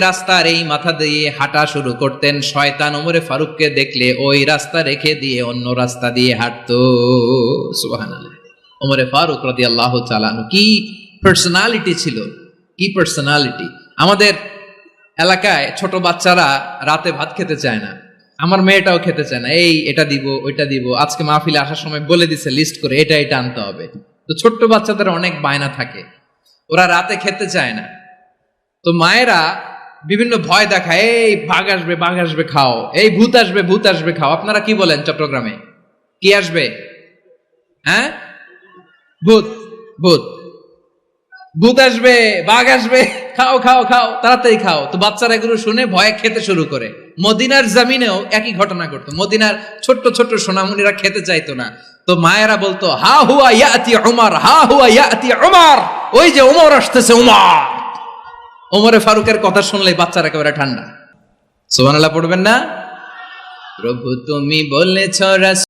রাস্তার এই মাথা দিয়ে হাঁটা শুরু করতেন, শয়তান ওমরে ফারুককে দেখলে ওই রাস্তা রেখে দিয়ে অন্য রাস্তা দিয়ে হাঁটতো। সুবহানাল্লাহ। ওমরে ফারুক রাদিয়াল্লাহু তাআলা আনহু কি পার্সোনালিটি ছিল, কি পার্সোনালিটি। আমাদের এলাকায় ছোট বাচ্চারা রাতে ভাত খেতে চায় না, আমার মেয়েটাও খেতে চায় না, এই এটা দিব ওইটা দিব, আজকে মাহফিলে আসার সময় বলে দিছে লিস্ট করে এটা এটা আনতে হবে। তো ছোট্ট বাচ্চাদের অনেক বায়না থাকে, ওরা রাতে খেতে চায় না। তো মায়েরা বিভিন্ন ভয় দেখায়, এই বাঘ আসবে খাও, এই ভূত আসবে খাও। আপনারা কি বলেন চট্টগ্রামে, কি আসবে? হ্যাঁ, ভূত ভূত ভূত আসবে, বাঘ আসবে, খাও খাও খাও, তাড়াতাড়ি খাও। তো বাচ্চারা এগুলো শুনে ভয়ে খেতে শুরু করে। মদিনার জমিনেও একই ঘটনা ঘটতো, মদিনার ছোট্ট ছোট্ট সোনামণিরা খেতে চাইতো না। তো মায়েরা বলতো, হা হুয়া ইয়াতি উমর, হা হুয়া ইয়াতি উমর, ওই যে উমর আসতেছে, উমর। ওমরে ফারুকের কথা শুনলে বাচ্চারা একেবারে ঠান্ডা। সুবহানাল্লাহ পড়বেন না? প্রভু তুমি বলেছ